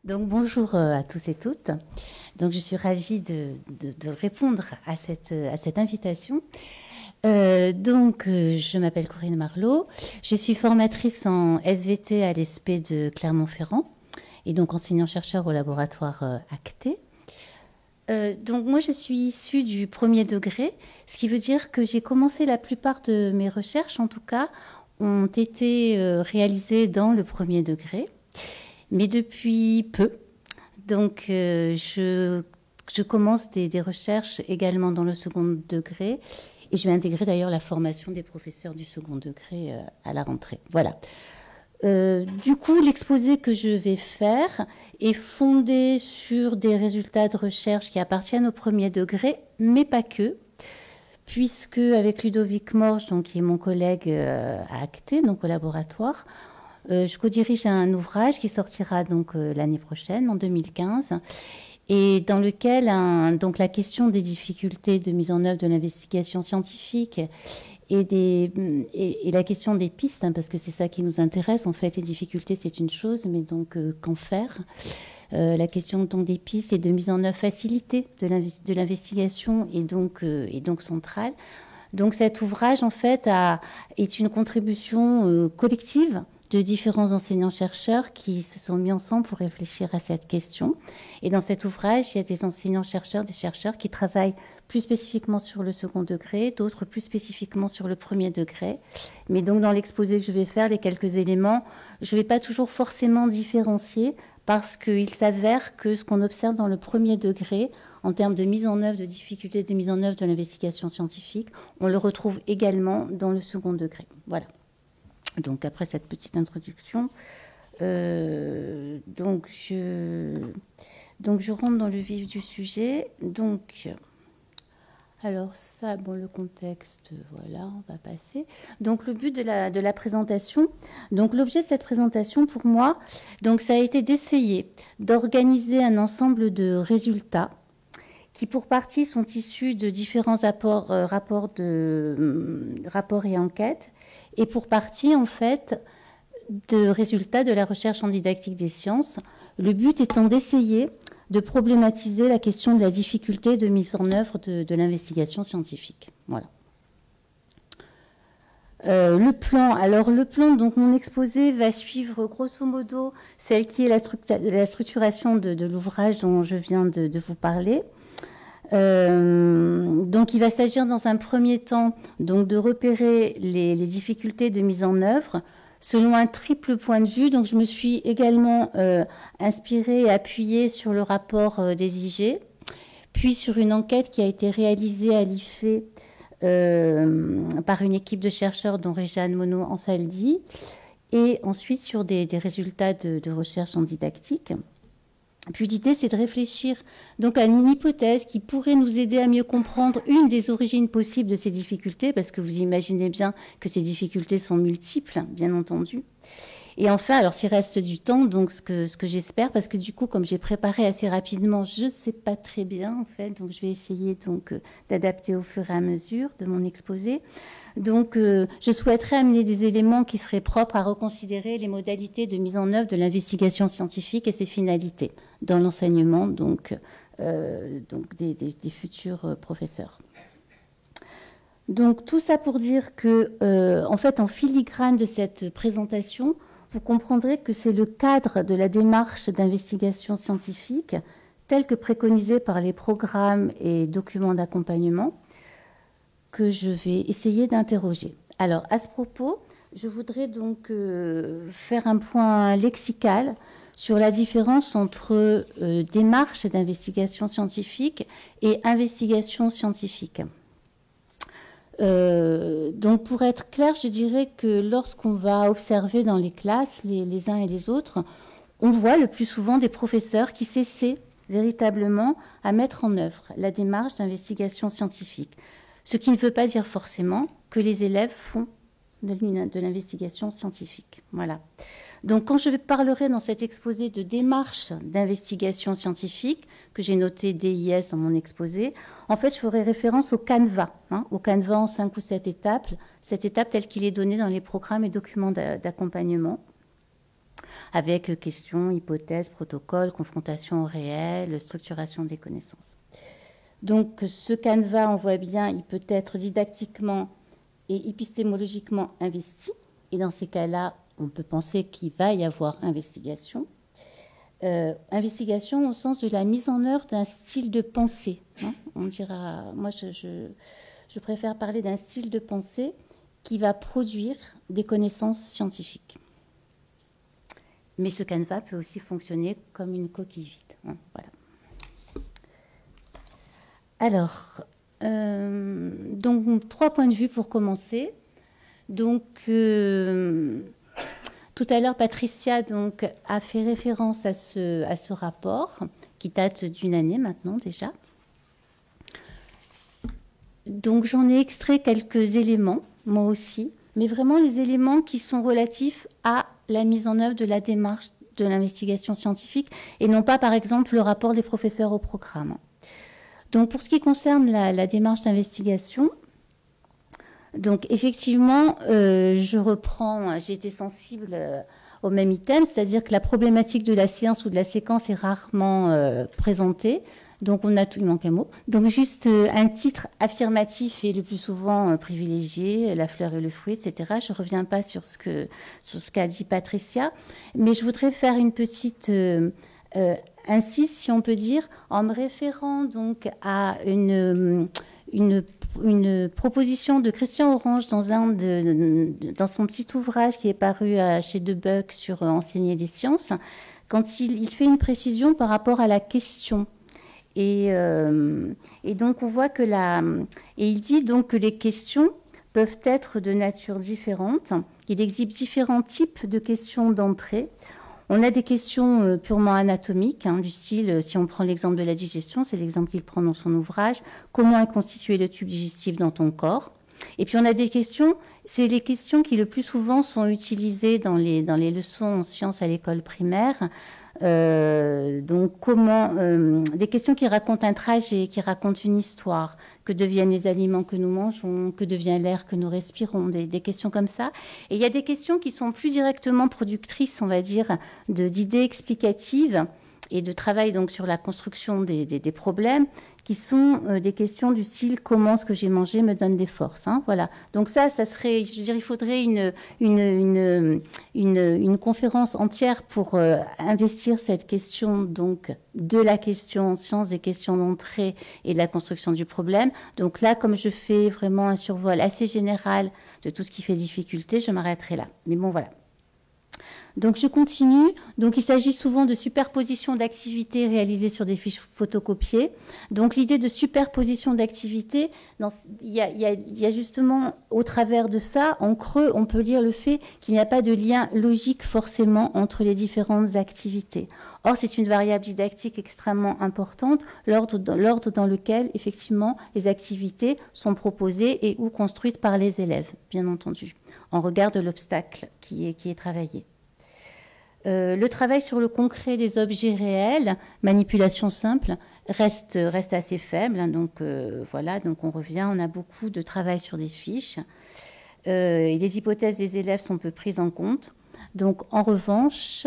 Donc bonjour à tous et toutes. Donc je suis ravie de répondre à cette invitation. Je m'appelle Corinne Marlot. Je suis formatrice en SVT à l'ESP de Clermont-Ferrand et donc enseignant-chercheur au laboratoire ACTE. Donc moi je suis issue du premier degré, ce qui veut dire que j'ai commencé la plupart de mes recherches, en tout cas, ont été réalisées dans le premier degré, mais depuis peu. Donc je commence des recherches également dans le second degré et je vais intégrer d'ailleurs la formation des professeurs du second degré à la rentrée. Voilà. Du coup, l'exposé que je vais faire est fondé sur des résultats de recherche qui appartiennent au premier degré, mais pas que, puisque avec Ludovic Morge, donc, qui est mon collègue à ACTE, donc au laboratoire, je co-dirige un ouvrage qui sortira donc l'année prochaine, en 2015, et dans lequel donc la question des difficultés de mise en œuvre de l'investigation scientifique et la question des pistes, hein, parce que c'est ça qui nous intéresse. En fait, les difficultés, c'est une chose, mais donc qu'en faire? La question donc, des pistes et de mise en œuvre facilitée de l'investigation est donc centrale. Donc cet ouvrage, en fait, est une contribution collective de différents enseignants-chercheurs qui se sont mis ensemble pour réfléchir à cette question. Et dans cet ouvrage, il y a des enseignants-chercheurs, des chercheurs qui travaillent plus spécifiquement sur le second degré, d'autres plus spécifiquement sur le premier degré. Mais donc dans l'exposé que je vais faire, les quelques éléments, je ne vais pas toujours forcément différencier parce qu'il s'avère que ce qu'on observe dans le premier degré, en termes de mise en œuvre, de difficultés de mise en œuvre de l'investigation scientifique, on le retrouve également dans le second degré. Voilà. Donc après cette petite introduction, donc je rentre dans le vif du sujet. Donc, alors ça, bon, le contexte, voilà, on va passer. Donc le but de la présentation, donc l'objet de cette présentation pour moi, donc ça a été d'essayer d'organiser un ensemble de résultats qui pour partie sont issus de différents rapports et enquêtes, et pour partie, en fait, de résultats de la recherche en didactique des sciences. Le but étant d'essayer de problématiser la question de la difficulté de mise en œuvre de l'investigation scientifique. Voilà. Le plan, donc mon exposé va suivre grosso modo celle qui est la structuration de l'ouvrage dont je viens de vous parler. Donc il va s'agir dans un premier temps donc, de repérer les difficultés de mise en œuvre selon un triple point de vue. Donc je me suis également inspirée et appuyée sur le rapport des IG, puis sur une enquête qui a été réalisée à l'IFE par une équipe de chercheurs dont Réjeanne Monod-Ansaldi, et ensuite sur des résultats de recherche en didactique. Puis l'idée, c'est de réfléchir donc à une hypothèse qui pourrait nous aider à mieux comprendre une des origines possibles de ces difficultés, parce que vous imaginez bien que ces difficultés sont multiples, bien entendu. Et enfin, alors s'il reste du temps, donc ce que j'espère, parce que du coup, comme j'ai préparé assez rapidement, je ne sais pas très bien en fait, donc je vais essayer donc d'adapter au fur et à mesure de mon exposé. Donc, je souhaiterais amener des éléments qui seraient propres à reconsidérer les modalités de mise en œuvre de l'investigation scientifique et ses finalités dans l'enseignement donc des futurs professeurs. Donc, tout ça pour dire que, en fait, en filigrane de cette présentation, vous comprendrez que c'est le cadre de la démarche d'investigation scientifique tel que préconisé par les programmes et documents d'accompagnement que je vais essayer d'interroger. Alors, à ce propos, je voudrais donc faire un point lexical sur la différence entre démarche d'investigation scientifique et investigation scientifique. Donc, pour être clair, je dirais que lorsqu'on va observer dans les classes, les uns et les autres, on voit le plus souvent des professeurs qui s'essaient véritablement à mettre en œuvre la démarche d'investigation scientifique. Ce qui ne veut pas dire forcément que les élèves font de l'investigation scientifique. Voilà. Donc, quand je parlerai dans cet exposé de démarche d'investigation scientifique, que j'ai noté DIS dans mon exposé, en fait, je ferai référence au canevas, au canevas en 5 ou 7 étapes, cette étape telle qu'il est donné dans les programmes et documents d'accompagnement. avec questions, hypothèses, protocoles, confrontation au réel, structuration des connaissances. Donc ce canevas, on voit bien, il peut être didactiquement et épistémologiquement investi. Et dans ces cas-là, on peut penser qu'il va y avoir investigation. Investigation au sens de la mise en œuvre d'un style de pensée. Hein. On dira, moi je préfère parler d'un style de pensée qui va produire des connaissances scientifiques. Mais ce canevas peut aussi fonctionner comme une coquille vide. Hein, voilà. Alors, donc 3 points de vue pour commencer. Donc, tout à l'heure, Patricia donc, a fait référence à ce rapport qui date d'une année maintenant déjà. Donc, j'en ai extrait quelques éléments, moi aussi, mais vraiment les éléments qui sont relatifs à la mise en œuvre de la démarche de l'investigation scientifique et non pas, par exemple, le rapport des professeurs au programme. Donc, pour ce qui concerne la démarche d'investigation, donc effectivement, je reprends, j'ai été sensible au même item, c'est-à-dire que la problématique de la séance ou de la séquence est rarement présentée. Donc, on a tout, il manque un mot. Donc, juste un titre affirmatif est le plus souvent privilégié, la fleur et le fruit, etc. Je ne reviens pas sur ce qu'a dit Patricia, mais je voudrais faire une petite incise, si on peut dire, en me référant donc à une proposition de Christian Orange dans son petit ouvrage qui est paru chez Debuck sur Enseigner les sciences, quand il fait une précision par rapport à la question. Et donc on voit que et il dit donc que les questions peuvent être de nature différente. Il existe différents types de questions d'entrée. On a des questions purement anatomiques, hein, du style, si on prend l'exemple de la digestion, c'est l'exemple qu'il prend dans son ouvrage, comment est constitué le tube digestif dans ton corps. Et puis on a des questions, c'est les questions qui le plus souvent sont utilisées dans les leçons en sciences à l'école primaire. Donc des questions qui racontent un trajet, qui racontent une histoire, que deviennent les aliments que nous mangeons, que devient l'air que nous respirons, des questions comme ça. Et il y a des questions qui sont plus directement productrices, on va dire, d'idées explicatives et de travail donc sur la construction des problèmes, qui sont des questions du style comment ce que j'ai mangé me donne des forces. Hein, voilà. Donc ça serait, je veux dire, il faudrait une conférence entière pour investir cette question donc de la question en sciences, des questions d'entrée et de la construction du problème. Donc là, comme je fais vraiment un survol assez général de tout ce qui fait difficulté, je m'arrêterai là. Mais bon, voilà. Donc je continue. Donc il s'agit souvent de superposition d'activités réalisées sur des fiches photocopiées. Donc l'idée de superposition d'activités, il y a justement au travers de ça, en creux, on peut lire le fait qu'il n'y a pas de lien logique forcément entre les différentes activités. Or c'est une variable didactique extrêmement importante, l'ordre dans lequel effectivement les activités sont proposées et ou construites par les élèves, bien entendu, en regard de l'obstacle qui est travaillé. Le travail sur le concret des objets réels, manipulation simple, reste assez faible. Hein, donc voilà, donc on revient, on a beaucoup de travail sur des fiches. Et les hypothèses des élèves sont peu prises en compte. Donc en revanche,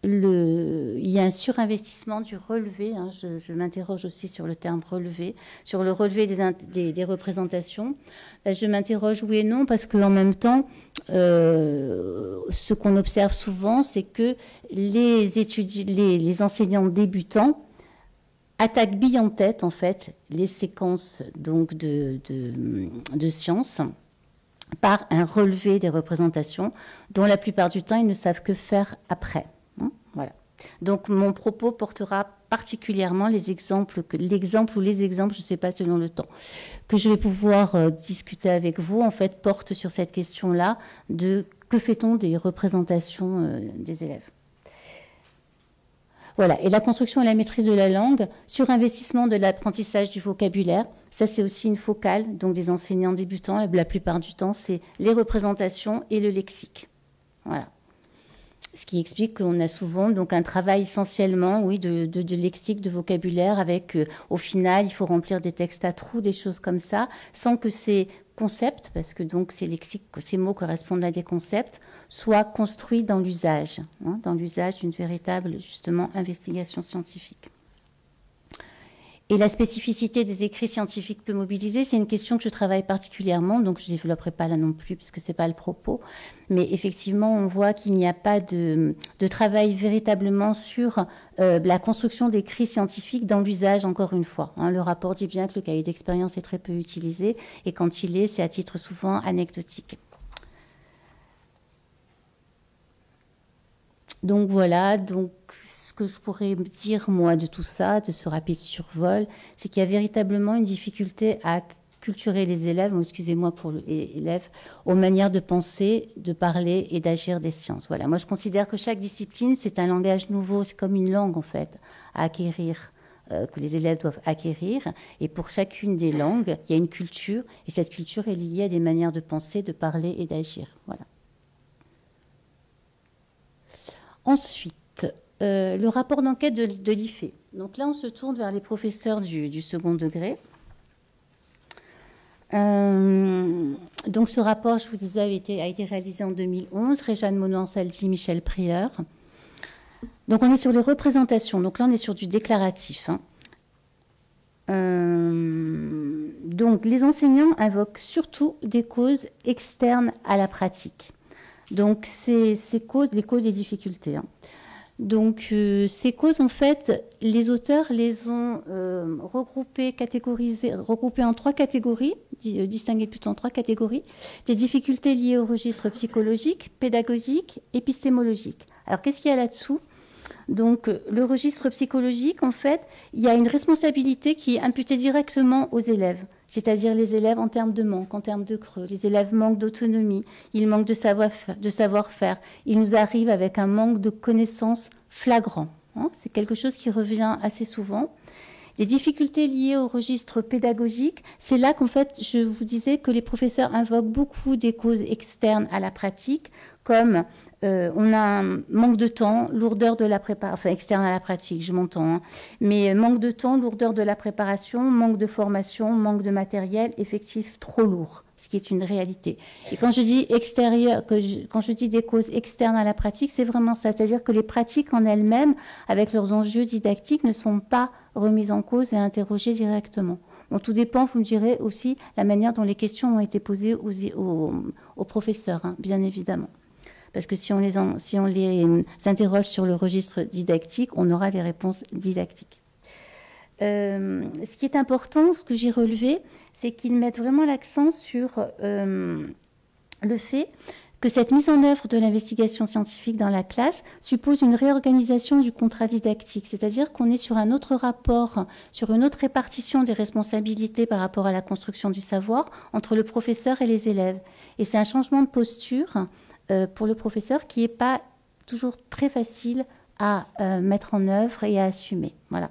il y a un surinvestissement du relevé. Hein, je m'interroge aussi sur le terme relevé, sur le relevé des représentations. Je m'interroge oui et non parce qu'en même temps, ce qu'on observe souvent, c'est que les enseignants débutants attaquent bille en tête en fait les séquences donc de sciences par un relevé des représentations dont la plupart du temps ils ne savent que faire après. Voilà. Donc mon propos portera particulièrement l'exemple ou les exemples, je ne sais pas selon le temps, que je vais pouvoir discuter avec vous, en fait, porte sur cette question-là de que fait-on des représentations des élèves. Voilà. Et la construction et la maîtrise de la langue, surinvestissement de l'apprentissage du vocabulaire, ça c'est aussi une focale donc des enseignants débutants. La plupart du temps, c'est les représentations et le lexique. Voilà. Ce qui explique qu'on a souvent donc un travail essentiellement, oui, de lexique, de vocabulaire, avec au final, il faut remplir des textes à trous, des choses comme ça, sans que ces concepts, parce que donc ces mots correspondent à des concepts, soient construits dans l'usage, hein, dans l'usage d'une véritable, justement, investigation scientifique. Et la spécificité des écrits scientifiques peu mobilisés, c'est une question que je travaille particulièrement, donc je ne développerai pas là non plus, puisque ce n'est pas le propos. Mais effectivement, on voit qu'il n'y a pas de travail véritablement sur la construction d'écrits scientifiques dans l'usage, encore une fois. Hein. Le rapport dit bien que le cahier d'expérience est très peu utilisé, et quand il est, c'est à titre souvent anecdotique. Donc voilà, donc ce que je pourrais dire, moi, de tout ça, de ce rapide survol, c'est qu'il y a véritablement une difficulté à culturer les élèves, excusez-moi pour les élèves, aux manières de penser, de parler et d'agir des sciences. Voilà, moi je considère que chaque discipline, c'est un langage nouveau, c'est comme une langue en fait, à acquérir, que les élèves doivent acquérir. Et pour chacune des langues, il y a une culture, et cette culture est liée à des manières de penser, de parler et d'agir. Voilà. Ensuite, le rapport d'enquête de l'IFE. Donc là, on se tourne vers les professeurs du second degré. Donc ce rapport, je vous disais, a été réalisé en 2011. Réjeanne Monod-Ansaldi, Michel Prieur. Donc on est sur les représentations. Donc là, on est sur du déclaratif. Hein. Donc les enseignants invoquent surtout des causes externes à la pratique. Donc ces causes, les causes des difficultés. Hein. Donc ces causes, en fait, les auteurs les ont regroupées en 3 catégories, distinguées plutôt en 3 catégories, des difficultés liées au registre psychologique, pédagogique, épistémologique. Alors qu'est-ce qu'il y a là-dessous ? Donc le registre psychologique, en fait, il y a une responsabilité qui est imputée directement aux élèves. C'est-à-dire les élèves en termes de manque, en termes de creux. Les élèves manquent d'autonomie, ils manquent de savoir-faire. Ils nous arrivent avec un manque de connaissances flagrant. Hein. C'est quelque chose qui revient assez souvent. Les difficultés liées au registre pédagogique, c'est là qu'en fait, je vous disais que les professeurs invoquent beaucoup des causes externes à la pratique, comme on a un manque de temps, lourdeur de la préparation, enfin externe à la pratique, je m'entends, hein, mais manque de temps, lourdeur de la préparation, manque de formation, manque de matériel, effectif trop lourd, ce qui est une réalité. Et quand je dis extérieur, quand je dis des causes externes à la pratique, c'est vraiment ça, c'est-à-dire que les pratiques en elles-mêmes, avec leurs enjeux didactiques, ne sont pas remises en cause et interrogées directement. Bon, tout dépend, vous me direz aussi, la manière dont les questions ont été posées aux professeurs, hein, bien évidemment. Parce que si on les interroge sur le registre didactique, on aura des réponses didactiques. Ce qui est important, ce que j'ai relevé, c'est qu'ils mettent vraiment l'accent sur le fait que cette mise en œuvre de l'investigation scientifique dans la classe suppose une réorganisation du contrat didactique, c'est-à-dire qu'on est sur un autre rapport, sur une autre répartition des responsabilités par rapport à la construction du savoir entre le professeur et les élèves. Et c'est un changement de posture pour le professeur qui n'est pas toujours très facile à mettre en œuvre et à assumer. Voilà.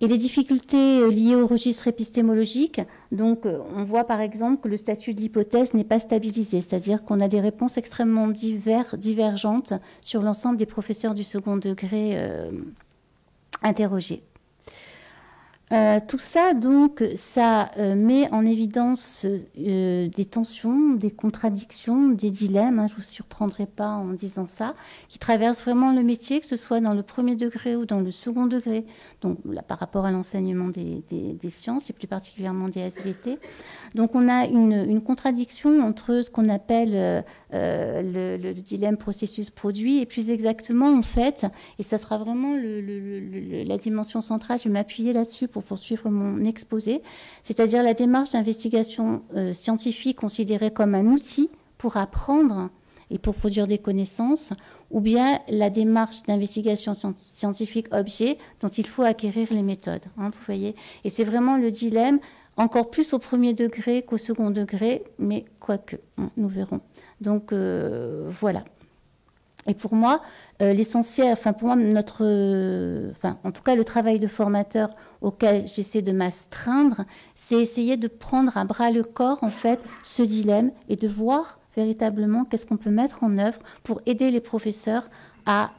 Et les difficultés liées au registre épistémologique, donc on voit par exemple que le statut de l'hypothèse n'est pas stabilisé, c'est-à-dire qu'on a des réponses extrêmement divergentes sur l'ensemble des professeurs du second degré interrogés. Tout ça, donc, ça met en évidence des tensions, des contradictions, des dilemmes, hein, je ne vous surprendrai pas en disant ça, qui traversent vraiment le métier, que ce soit dans le premier degré ou dans le second degré, donc là, par rapport à l'enseignement des sciences et plus particulièrement des SVT. Donc on a une contradiction entre ce qu'on appelle le dilemme processus-produit et plus exactement, en fait, et ça sera vraiment la dimension centrale, je vais m'appuyer là-dessus pour poursuivre mon exposé, c'est-à-dire la démarche d'investigation scientifique considérée comme un outil pour apprendre et pour produire des connaissances, ou bien la démarche d'investigation scientifique objet dont il faut acquérir les méthodes. Hein, vous voyez, et c'est vraiment le dilemme, encore plus au premier degré qu'au second degré, mais quoique, hein, nous verrons. Donc voilà. Et pour moi, l'essentiel, enfin pour moi, en tout cas le travail de formateur auquel j'essaie de m'astreindre, c'est essayer de prendre à bras le corps en fait ce dilemme et de voir véritablement qu'est-ce qu'on peut mettre en œuvre pour aider les professeurs à,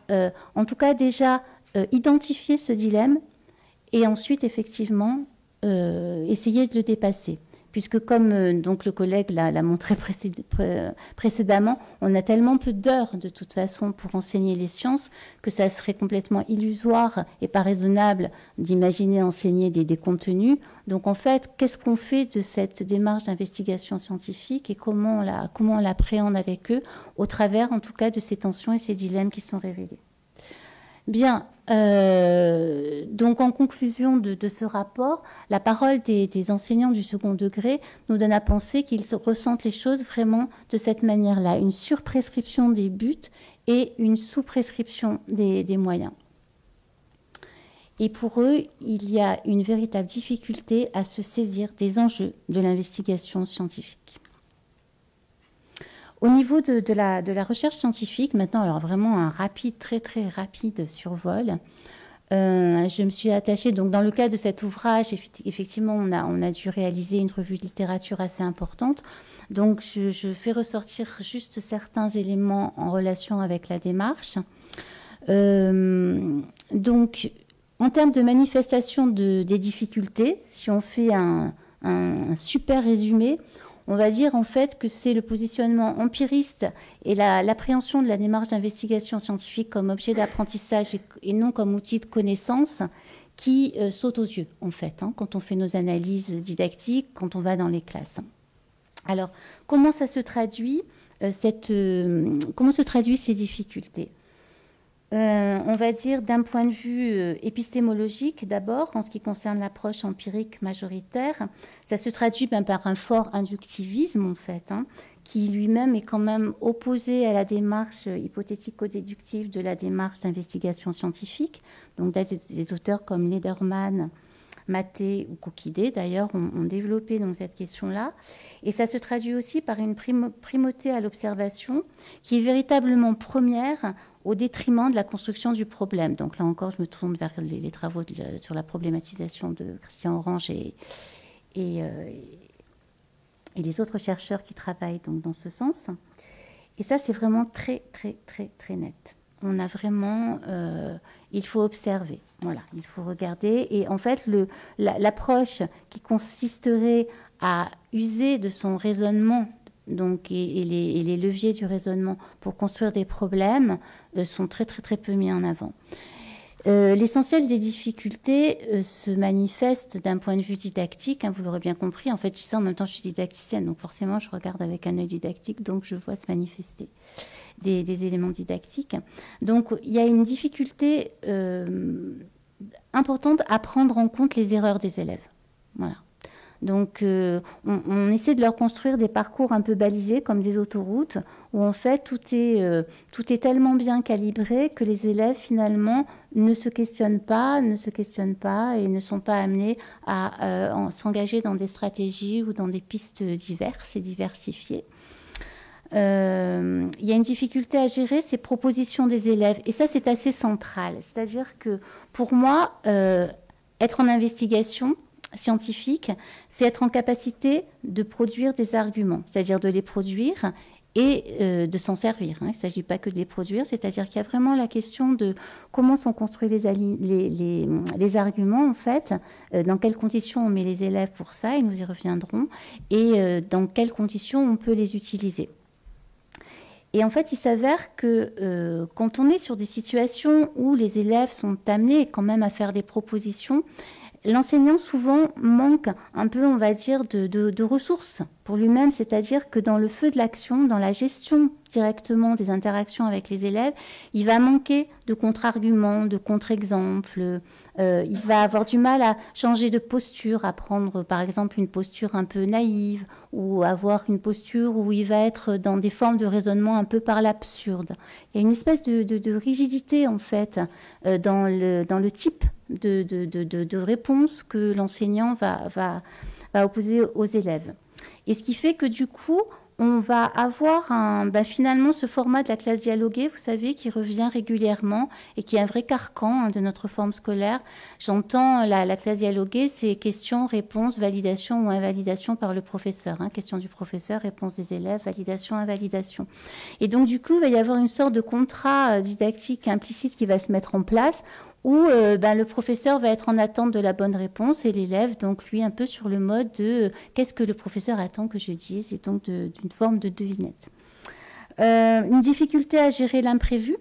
en tout cas déjà, identifier ce dilemme et ensuite effectivement essayer de le dépasser. puisque comme donc le collègue l'a montré précédemment, on a tellement peu d'heures de toute façon pour enseigner les sciences que ça serait complètement illusoire et pas raisonnable d'imaginer enseigner des contenus. Donc en fait, qu'est-ce qu'on fait de cette démarche d'investigation scientifique et comment on l'appréhende avec eux, au travers en tout cas de ces tensions et ces dilemmes qui sont révélés. Bien, donc en conclusion de ce rapport, la parole des enseignants du second degré nous donne à penser qu'ils ressentent les choses vraiment de cette manière-là, une surprescription des buts et une sous-prescription des moyens. Et pour eux, il y a une véritable difficulté à se saisir des enjeux de l'investigation scientifique. Au niveau de la recherche scientifique, maintenant, alors vraiment un rapide, très très rapide survol. Je me suis attachée, donc dans le cadre de cet ouvrage, effectivement, on a dû réaliser une revue de littérature assez importante. Donc, je fais ressortir juste certains éléments en relation avec la démarche. Donc, en termes de manifestation des difficultés, si on fait un super résumé, on va dire en fait que c'est le positionnement empiriste et l'appréhension de la démarche d'investigation scientifique comme objet d'apprentissage et non comme outil de connaissance qui saute aux yeux en fait, hein, quand on fait nos analyses didactiques, quand on va dans les classes. Alors, comment ça se traduit, comment se traduisent ces difficultés ? On va dire d'un point de vue épistémologique d'abord, en ce qui concerne l'approche empirique majoritaire, ça se traduit par un fort inductivisme en fait, hein, qui lui-même est quand même opposé à la démarche hypothético-déductive de la démarche d'investigation scientifique. Donc des auteurs comme Lederman, Maté ou Coquidé, d'ailleurs, ont développé donc, cette question-là. Et ça se traduit aussi par une primauté à l'observation qui est véritablement première au détriment de la construction du problème. Donc là encore, je me tourne vers les travaux sur la problématisation de Christian Orange et les autres chercheurs qui travaillent donc, dans ce sens. Et ça, c'est vraiment très, très, très, très net. On a vraiment... il faut observer, voilà, il faut regarder. Et en fait, l'approche qui consisterait à user de son raisonnement, donc, et les leviers du raisonnement pour construire des problèmes sont très, très, très peu mis en avant. L'essentiel des difficultés se manifeste d'un point de vue didactique, hein, vous l'aurez bien compris. En fait, je dis ça en même temps, je suis didacticienne, donc forcément, je regarde avec un œil didactique, donc je vois se manifester des éléments didactiques. Donc, il y a une difficulté importante à prendre en compte les erreurs des élèves. Voilà. Donc, on essaie de leur construire des parcours un peu balisés, comme des autoroutes, où en fait, tout est tellement bien calibré que les élèves, finalement, ne se questionnent pas et ne sont pas amenés à s'engager dans des stratégies ou dans des pistes diverses et diversifiées. Il y a une difficulté à gérer ces propositions des élèves. Et ça, c'est assez central. C'est-à-dire que, pour moi, être en investigation scientifique, c'est être en capacité de produire des arguments, c'est-à-dire de les produire et de s'en servir. Hein. Il ne s'agit pas que de les produire, c'est-à-dire qu'il y a vraiment la question de comment sont construits les arguments, en fait, dans quelles conditions on met les élèves pour ça, et nous y reviendrons, et dans quelles conditions on peut les utiliser. Et en fait, il s'avère que quand on est sur des situations où les élèves sont amenés quand même à faire des propositions, l'enseignant souvent manque un peu, on va dire, de ressources pour lui-même, c'est-à-dire que dans le feu de l'action, dans la gestion directement des interactions avec les élèves, il va manquer de contre-arguments, de contre-exemples, il va avoir du mal à changer de posture, à prendre par exemple une posture un peu naïve ou avoir une posture où il va être dans des formes de raisonnement un peu par l'absurde. Il y a une espèce de rigidité en fait dans le type de réponse que l'enseignant va opposer aux élèves. Et ce qui fait que du coup, on va avoir finalement ce format de la classe dialoguée, vous savez, qui revient régulièrement et qui est un vrai carcan de notre forme scolaire. J'entends la classe dialoguée, c'est question, réponse, validation ou invalidation par le professeur. Hein, question du professeur, réponse des élèves, validation, invalidation. Et donc du coup, il va y avoir une sorte de contrat didactique implicite qui va se mettre en place, où le professeur va être en attente de la bonne réponse et l'élève, donc lui, un peu sur le mode de qu'est-ce que le professeur attend que je dise, et donc d'une forme de devinette. Une difficulté à gérer l'imprévu,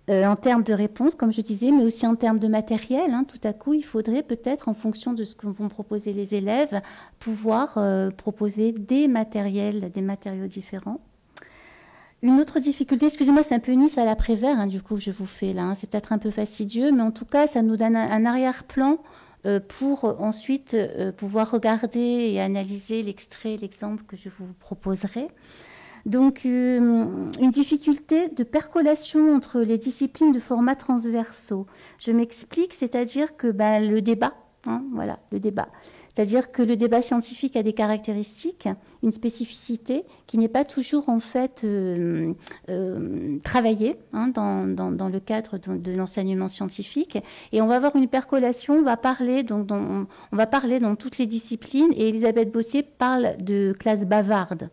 en termes de réponse, comme je disais, mais aussi en termes de matériel. Tout à coup, il faudrait peut-être, en fonction de ce que vont proposer les élèves, pouvoir proposer des matériaux différents. Une autre difficulté, excusez-moi, c'est un peu Nice à l'après-vert, du coup, que je vous fais là. C'est peut-être un peu fastidieux, mais en tout cas, ça nous donne un arrière-plan pour ensuite pouvoir regarder et analyser l'extrait, l'exemple que je vous proposerai. Donc, une difficulté de percolation entre les disciplines de formats transversaux. Je m'explique, c'est-à-dire que le débat, voilà, le débat. C'est-à-dire que le débat scientifique a des caractéristiques, une spécificité qui n'est pas toujours en fait travaillée dans le cadre de l'enseignement scientifique. Et on va avoir une percolation, on va parler dans toutes les disciplines. Et Elisabeth Bossier parle de classe bavarde.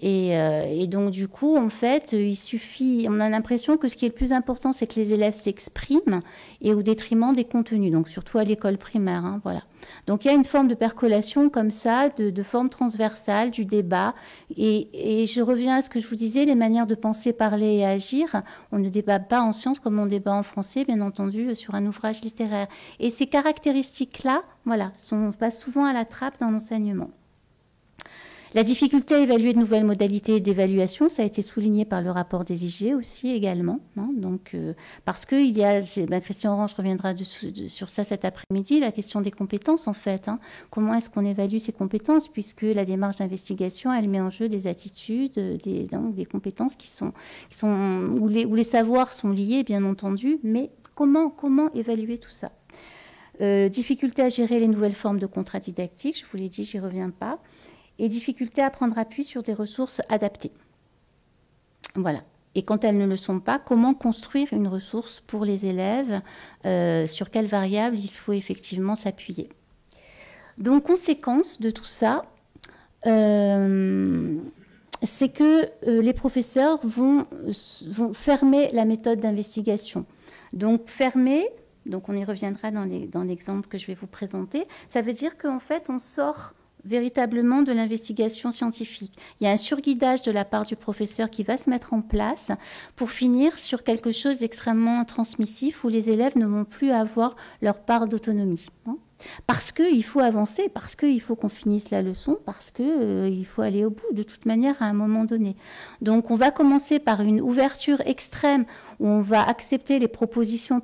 Et donc, du coup, en fait, il suffit, on a l'impression que ce qui est le plus important, c'est que les élèves s'expriment et au détriment des contenus, donc surtout à l'école primaire. Voilà. Donc, il y a une forme de percolation comme ça, de forme transversale, du débat. Et je reviens à ce que je vous disais, les manières de penser, parler et agir. On ne débat pas en sciences comme on débat en français, bien entendu, sur un ouvrage littéraire. Et ces caractéristiques-là, voilà, passent souvent à la trappe dans l'enseignement. La difficulté à évaluer de nouvelles modalités d'évaluation, ça a été souligné par le rapport des IG aussi également. Donc, parce qu'il y a, Christian Orange reviendra sur ça cet après-midi, la question des compétences en fait. Comment est-ce qu'on évalue ces compétences, puisque la démarche d'investigation, elle met en jeu des attitudes, des compétences où les savoirs sont liés, bien entendu, mais comment évaluer tout ça? Difficulté à gérer les nouvelles formes de contrats didactiques, je vous l'ai dit, j'y reviens pas. Et difficulté à prendre appui sur des ressources adaptées. Voilà. Et quand elles ne le sont pas, comment construire une ressource pour les élèves, sur quelles variables il faut effectivement s'appuyer. Donc, conséquence de tout ça, c'est que les professeurs vont fermer la méthode d'investigation. Donc, fermer, donc on y reviendra dans l'exemple que je vais vous présenter, ça veut dire qu'en fait, on sort véritablement de l'investigation scientifique. Il y a un surguidage de la part du professeur qui va se mettre en place pour finir sur quelque chose d'extrêmement transmissif où les élèves ne vont plus avoir leur part d'autonomie. Parce qu'il faut avancer, parce qu'il faut qu'on finisse la leçon, parce qu'il faut aller au bout de toute manière à un moment donné. Donc on va commencer par une ouverture extrême où on va accepter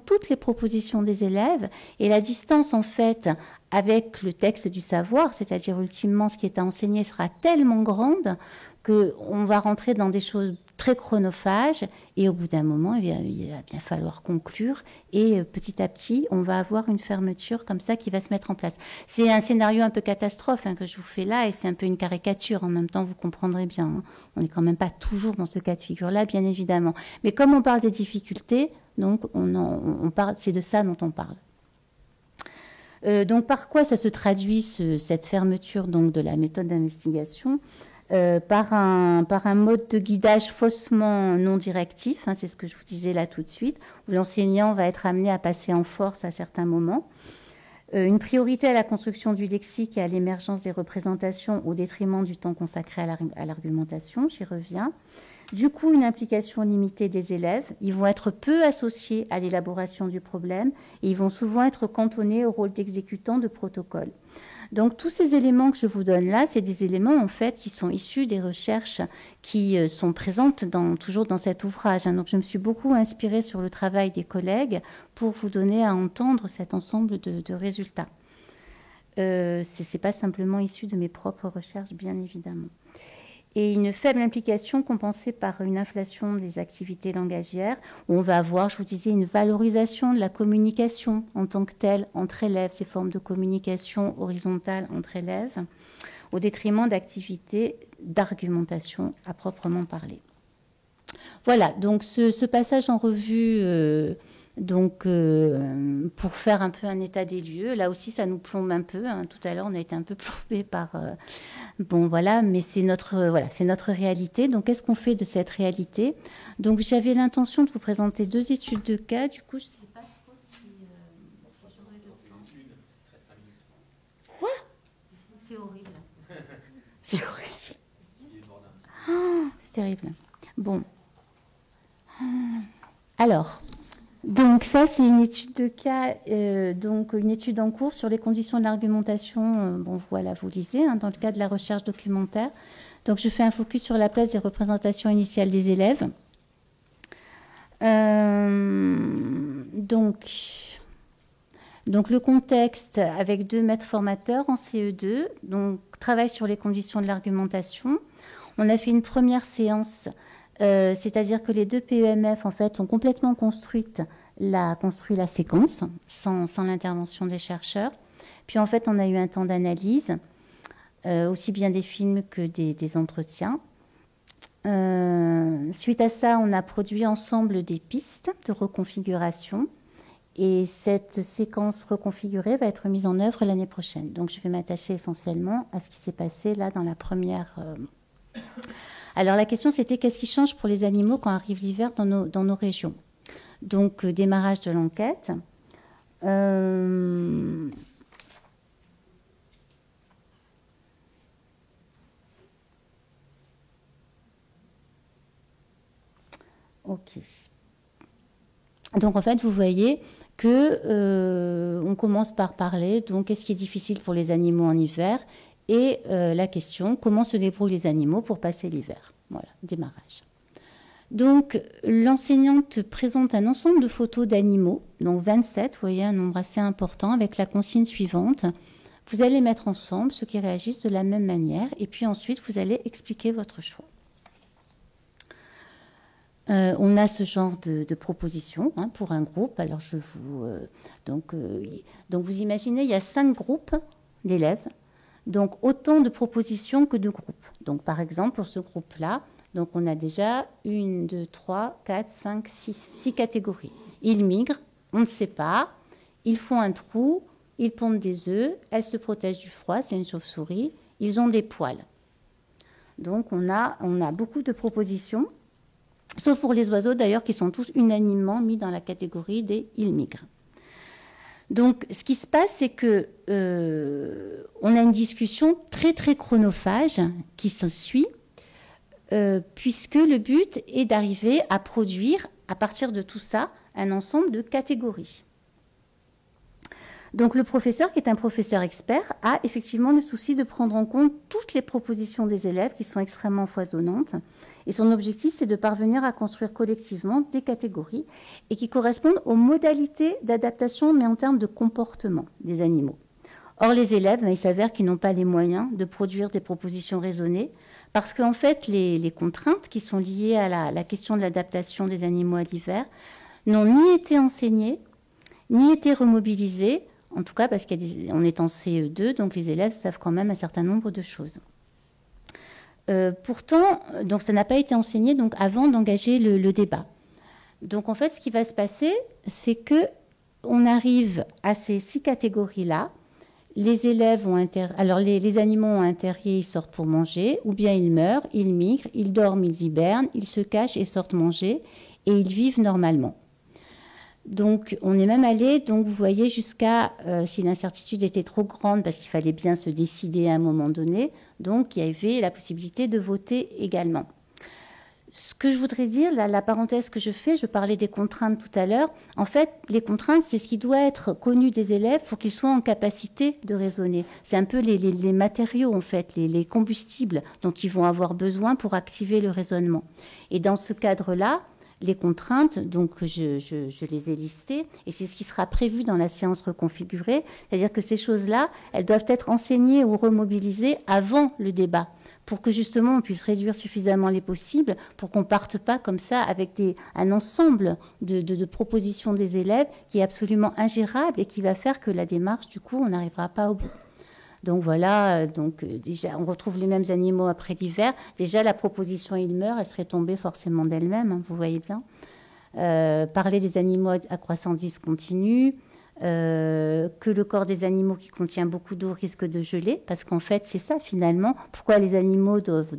toutes les propositions des élèves, et la distance en fait avec le texte du savoir, c'est-à-dire ultimement ce qui est à enseigner sera tellement grande qu'on va rentrer dans des choses très chronophages et au bout d'un moment, il va bien falloir conclure et petit à petit, on va avoir une fermeture comme ça qui va se mettre en place. C'est un scénario un peu catastrophe que je vous fais là et c'est un peu une caricature. En même temps, vous comprendrez bien. On n'est quand même pas toujours dans ce cas de figure-là, bien évidemment. Mais comme on parle des difficultés, donc on parle, c'est de ça dont on parle. Donc, par quoi ça se traduit, cette fermeture donc, de la méthode d'investigation? Par un mode de guidage faussement non directif, c'est ce que je vous disais là tout de suite, où l'enseignant va être amené à passer en force à certains moments. Une priorité à la construction du lexique et à l'émergence des représentations au détriment du temps consacré à l'argumentation, j'y reviens. Du coup, une implication limitée des élèves. Ils vont être peu associés à l'élaboration du problème et ils vont souvent être cantonnés au rôle d'exécutants de protocole. Donc, tous ces éléments que je vous donne là, c'est des éléments en fait qui sont issus des recherches qui sont présentes toujours dans cet ouvrage. Donc, je me suis beaucoup inspirée sur le travail des collègues pour vous donner à entendre cet ensemble de résultats. Ce n'est pas simplement issu de mes propres recherches, bien évidemment. Et une faible implication compensée par une inflation des activités langagières, où on va avoir, je vous disais, une valorisation de la communication en tant que telle entre élèves, ces formes de communication horizontale entre élèves, au détriment d'activités d'argumentation à proprement parler. Voilà, donc ce passage en revue, pour faire un peu un état des lieux, là aussi ça nous plombe un peu. Tout à l'heure, on a été un peu plombé par Bon, voilà, mais c'est notre réalité. Donc, qu'est-ce qu'on fait de cette réalité? Donc, j'avais l'intention de vous présenter deux études de cas. Du coup, je ne sais pas trop si j'aurai le temps. Quoi? C'est horrible. C'est horrible. Oh, c'est terrible. Bon. Alors, donc ça, c'est une étude de cas, donc une étude en cours sur les conditions de l'argumentation. Bon, voilà, vous lisez, hein, dans le cadre de la recherche documentaire. Donc, je fais un focus sur la place des représentations initiales des élèves. Donc, le contexte avec 2 maîtres formateurs en CE2, donc travail sur les conditions de l'argumentation. On a fait une première séance, c'est-à-dire que les 2 PEMF en fait ont complètement construit la séquence sans l'intervention des chercheurs. Puis en fait, on a eu un temps d'analyse, aussi bien des films que des entretiens. Suite à ça, on a produit ensemble des pistes de reconfiguration. Et cette séquence reconfigurée va être mise en œuvre l'année prochaine. Donc, je vais m'attacher essentiellement à ce qui s'est passé là dans la première. Alors, la question, c'était qu'est-ce qui change pour les animaux quand arrive l'hiver dans nos régions? Donc, démarrage de l'enquête. Ok. Donc, en fait, vous voyez que on commence par parler, donc, qu'est-ce qui est difficile pour les animaux en hiver? Et la question, comment se débrouillent les animaux pour passer l'hiver? Voilà, démarrage. Donc, l'enseignante présente un ensemble de photos d'animaux, donc 27, vous voyez, un nombre assez important, avec la consigne suivante. Vous allez mettre ensemble ceux qui réagissent de la même manière, et puis ensuite, vous allez expliquer votre choix. On a ce genre de propositions hein, pour un groupe. Alors, donc, vous imaginez, il y a 5 groupes d'élèves, donc autant de propositions que de groupes. Donc, par exemple, pour ce groupe-là, donc on a déjà 1, 2, 3, 4, 5, 6 catégories. Ils migrent, on ne sait pas, ils font un trou, ils pondent des œufs, elles se protègent du froid, c'est une chauve-souris, ils ont des poils. Donc, on a beaucoup de propositions. Sauf pour les oiseaux, d'ailleurs, qui sont tous unanimement mis dans la catégorie des « ils migrent ». Donc, ce qui se passe, c'est que on a une discussion très, très chronophage qui se suit, puisque le but est d'arriver à produire, à partir de tout ça, un ensemble de catégories. Donc, le professeur, qui est un professeur expert, a effectivement le souci de prendre en compte toutes les propositions des élèves qui sont extrêmement foisonnantes. Et son objectif, c'est de parvenir à construire collectivement des catégories et qui correspondent aux modalités d'adaptation, mais en termes de comportement des animaux. Or, les élèves, il s'avère qu'ils n'ont pas les moyens de produire des propositions raisonnées parce qu'en fait, les contraintes qui sont liées à la question de l'adaptation des animaux à l'hiver n'ont ni été enseignées, ni été remobilisées, en tout cas parce qu'on est en CE2, donc les élèves savent quand même un certain nombre de choses. Pourtant, donc ça n'a pas été enseigné donc, avant d'engager le débat. Donc en fait, ce qui va se passer, c'est qu'on arrive à ces 6 catégories-là. Les élèves alors les animaux ont un terrier, ils sortent pour manger, ou bien ils meurent, ils migrent, ils dorment, ils hibernent, ils se cachent et sortent manger, et ils vivent normalement. Donc, on est même allé, donc vous voyez, jusqu'à, si l'incertitude était trop grande, parce qu'il fallait bien se décider à un moment donné, donc il y avait la possibilité de voter également. Ce que je voudrais dire, la parenthèse que je fais, je parlais des contraintes tout à l'heure, en fait, les contraintes, c'est ce qui doit être connu des élèves pour qu'ils soient en capacité de raisonner. C'est un peu les matériaux, en fait, les combustibles dont ils vont avoir besoin pour activer le raisonnement. Et dans ce cadre-là, les contraintes, donc je les ai listées, et c'est ce qui sera prévu dans la séance reconfigurée, c'est-à-dire que ces choses-là, elles doivent être enseignées ou remobilisées avant le débat, pour que justement on puisse réduire suffisamment les possibles, pour qu'on ne parte pas comme ça avec un ensemble de propositions des élèves qui est absolument ingérable et qui va faire que la démarche, du coup, on n'arrivera pas au bout. Donc voilà, déjà, on retrouve les mêmes animaux après l'hiver. Déjà, la proposition « il meurt », elle serait tombée forcément d'elle-même, hein, vous voyez bien. Parler des animaux à croissance discontinue, que le corps des animaux qui contient beaucoup d'eau risque de geler, parce qu'en fait, c'est ça finalement. Pourquoi les animaux doivent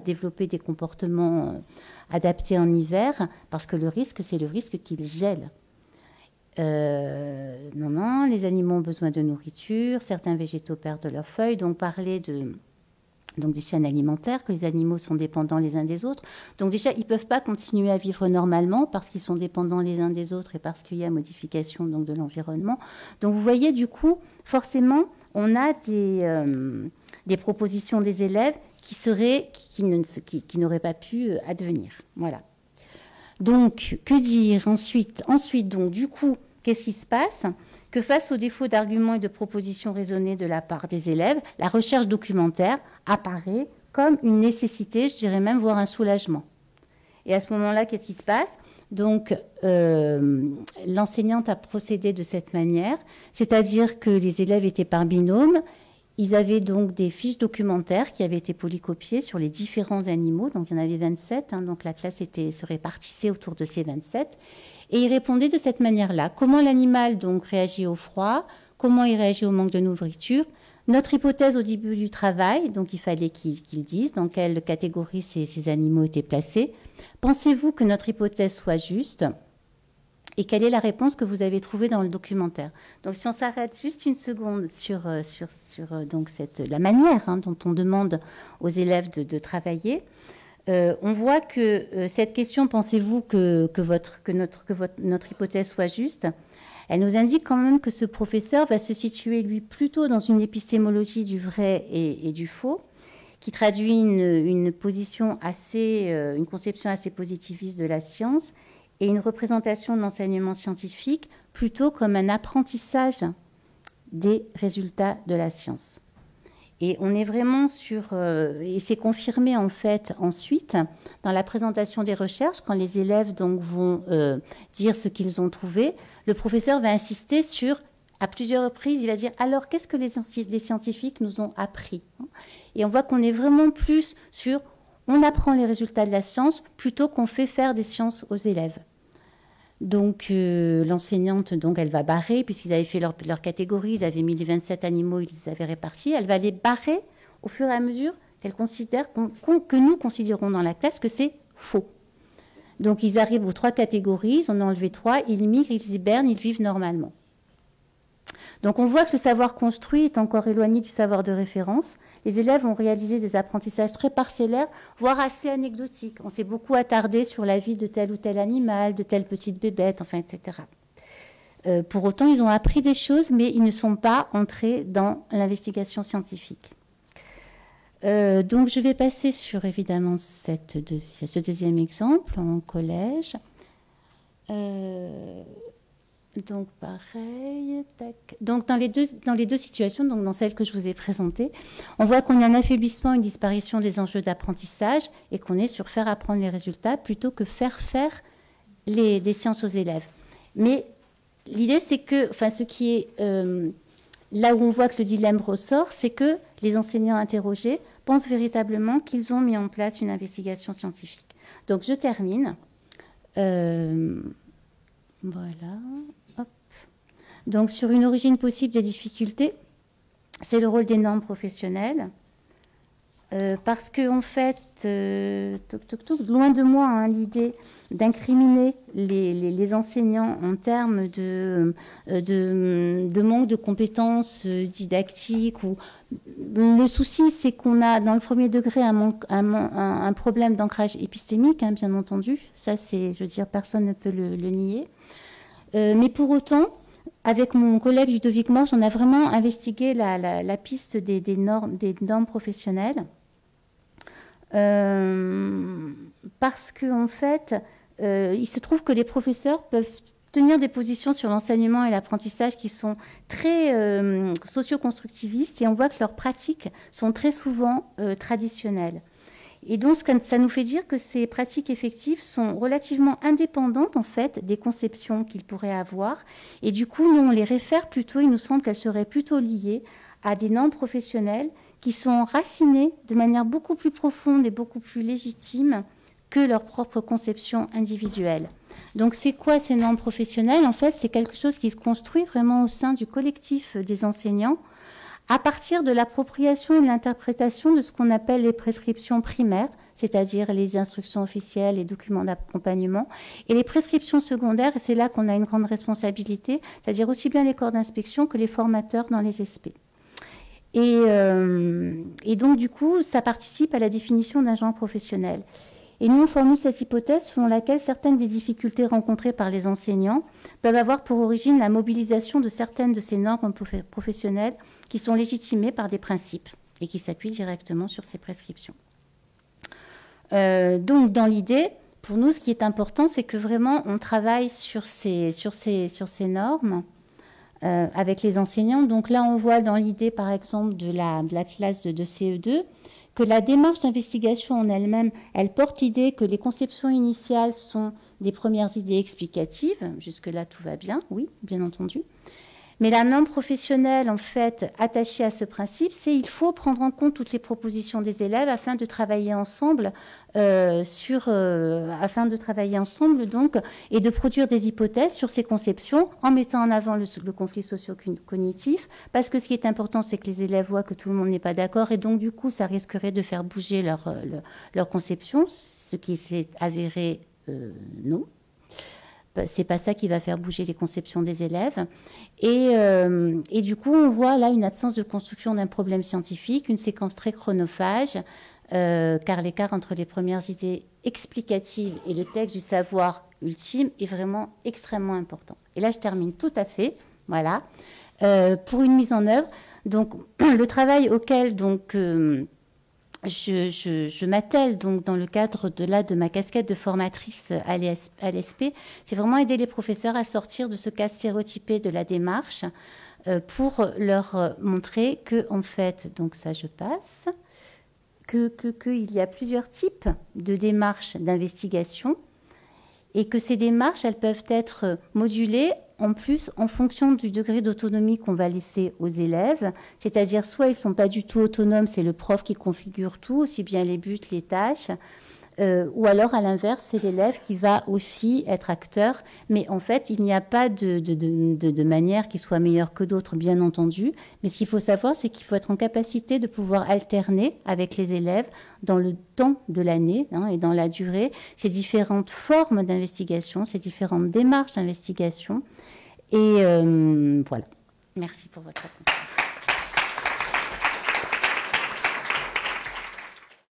développer des comportements adaptés en hiver? Parce que le risque, c'est le risque qu'ils gèlent. Non, les animaux ont besoin de nourriture, certains végétaux perdent leurs feuilles, donc parler des chaînes alimentaires, que les animaux sont dépendants les uns des autres. Donc déjà, ils ne peuvent pas continuer à vivre normalement parce qu'ils sont dépendants les uns des autres et parce qu'il y a modification donc, de l'environnement. Donc vous voyez, du coup, forcément, on a des propositions des élèves qui n'auraient pas pu advenir. Voilà. Donc, que dire ensuite, donc, du coup, qu'est-ce qui se passe? Que face aux défauts d'arguments et de propositions raisonnées de la part des élèves, la recherche documentaire apparaît comme une nécessité, je dirais même, voire un soulagement. Et à ce moment-là, qu'est-ce qui se passe? Donc, l'enseignante a procédé de cette manière, c'est-à-dire que les élèves étaient par binôme. Ils avaient donc des fiches documentaires qui avaient été polycopiées sur les différents animaux. Donc, il y en avait 27. Donc, la classe se répartissait autour de ces 27. Et ils répondaient de cette manière-là. Comment l'animal donc réagit au froid? Comment il réagit au manque de nourriture? Notre hypothèse au début du travail, donc il fallait qu'ils disent dans quelle catégorie ces animaux étaient placés. Pensez-vous que notre hypothèse soit juste? Et quelle est la réponse que vous avez trouvée dans le documentaire? Donc, si on s'arrête juste une seconde sur donc la manière dont on demande aux élèves de travailler, on voit que cette question, pensez-vous que notre hypothèse soit juste? Elle nous indique quand même que ce professeur va se situer, lui, plutôt dans une épistémologie du vrai et du faux, qui traduit une conception assez positiviste de la science et une représentation de l'enseignement scientifique plutôt comme un apprentissage des résultats de la science. Et on est vraiment et c'est confirmé en fait ensuite dans la présentation des recherches, quand les élèves donc vont dire ce qu'ils ont trouvé, le professeur va insister à plusieurs reprises, il va dire alors qu'est-ce que les scientifiques nous ont appris? Et on voit qu'on est vraiment plus on apprend les résultats de la science plutôt qu'on fait faire des sciences aux élèves. Donc l'enseignante, donc elle va barrer, puisqu'ils avaient fait leur catégorie, ils avaient mis les 27 animaux, ils les avaient répartis, elle va les barrer au fur et à mesure qu'elle considère, que nous considérons dans la classe que c'est faux. Donc ils arrivent aux 3 catégories, ils en ont enlevé 3, ils migrent, ils hibernent, ils vivent normalement. Donc on voit que le savoir construit est encore éloigné du savoir de référence. Les élèves ont réalisé des apprentissages très parcellaires, voire assez anecdotiques. On s'est beaucoup attardé sur la vie de tel ou tel animal, de telle petite bébête, enfin, etc. Pour autant, ils ont appris des choses, mais ils ne sont pas entrés dans l'investigation scientifique. Donc je vais passer sur, évidemment, ce deuxième exemple en collège. Donc, pareil. Tac. Donc, dans les deux situations, donc dans celle que je vous ai présentée, on voit qu'on a un affaiblissement, une disparition des enjeux d'apprentissage et qu'on est sur faire apprendre les résultats plutôt que faire des sciences aux élèves. Mais l'idée, c'est que, ce qui est là où on voit que le dilemme ressort, c'est que les enseignants interrogés pensent véritablement qu'ils ont mis en place une investigation scientifique. Donc, je termine. Voilà. Hop. Donc, sur une origine possible des difficultés, c'est le rôle des normes professionnelles. Parce que, en fait, loin de moi l'idée d'incriminer les enseignants en termes de manque de compétences didactiques. Le souci, c'est qu'on a, dans le premier degré, un problème d'ancrage épistémique, bien entendu. Ça, je veux dire, personne ne peut le nier. Mais pour autant, avec mon collègue Ludovic Morge, on a vraiment investigué la piste des normes professionnelles. Parce qu'en fait, il se trouve que les professeurs peuvent tenir des positions sur l'enseignement et l'apprentissage qui sont très socio-constructivistes, et on voit que leurs pratiques sont très souvent traditionnelles. Et donc, ça nous fait dire que ces pratiques effectives sont relativement indépendantes, en fait, des conceptions qu'ils pourraient avoir. Et du coup, nous, on les réfère plutôt, il nous semble qu'elles seraient plutôt liées à des normes professionnelles qui sont enracinées de manière beaucoup plus profonde et beaucoup plus légitime que leur propre conception individuelle. Donc, c'est quoi ces normes professionnelles? En fait, c'est quelque chose qui se construit vraiment au sein du collectif des enseignants à partir de l'appropriation et de l'interprétation de ce qu'on appelle les prescriptions primaires, c'est-à-dire les instructions officielles, les documents d'accompagnement, et les prescriptions secondaires, et c'est là qu'on a une grande responsabilité, c'est-à-dire aussi bien les corps d'inspection que les formateurs dans les SP. Et donc, du coup, ça participe à la définition d'un genre professionnel. Et nous, on formule cette hypothèse selon laquelle certaines des difficultés rencontrées par les enseignants peuvent avoir pour origine la mobilisation de certaines de ces normes professionnelles qui sont légitimées par des principes et qui s'appuient directement sur ces prescriptions. Donc, dans l'idée, pour nous, ce qui est important, c'est que vraiment, on travaille sur ces normes avec les enseignants. Donc là, on voit dans l'idée, par exemple, de la classe de CE2, que la démarche d'investigation en elle-même, elle porte l'idée que les conceptions initiales sont des premières idées explicatives. Jusque-là, tout va bien, oui, bien entendu. Mais la norme professionnelle, en fait, attachée à ce principe, c'est qu'il faut prendre en compte toutes les propositions des élèves afin de travailler ensemble donc, et de produire des hypothèses sur ces conceptions en mettant en avant le conflit socio-cognitif, parce que ce qui est important, c'est que les élèves voient que tout le monde n'est pas d'accord, et donc, du coup, ça risquerait de faire bouger leur conception, ce qui s'est avéré non. C'est pas ça qui va faire bouger les conceptions des élèves. Et du coup, on voit là une absence de construction d'un problème scientifique, une séquence très chronophage, car l'écart entre les premières idées explicatives et le texte du savoir ultime est vraiment extrêmement important. Et là, je termine tout à fait. Voilà. Pour une mise en œuvre, donc le travail auquel donc je m'attelle donc dans le cadre de ma casquette de formatrice à l'ESP, c'est vraiment aider les professeurs à sortir de ce cas stéréotypé de la démarche pour leur montrer que, en fait, donc ça je passe, qu'il y a plusieurs types de démarches d'investigation et que ces démarches, elles peuvent être modulées en plus en fonction du degré d'autonomie qu'on va laisser aux élèves, c'est-à-dire soit ils ne sont pas du tout autonomes, c'est le prof qui configure tout, aussi bien les buts, les tâches, ou alors à l'inverse, c'est l'élève qui va aussi être acteur, mais en fait, il n'y a pas de manière qui soit meilleure que d'autres, bien entendu, mais ce qu'il faut savoir, c'est qu'il faut être en capacité de pouvoir alterner avec les élèves dans le temps de l'année et dans la durée, ces différentes formes d'investigation, ces différentes démarches d'investigation, et voilà. Merci pour votre attention.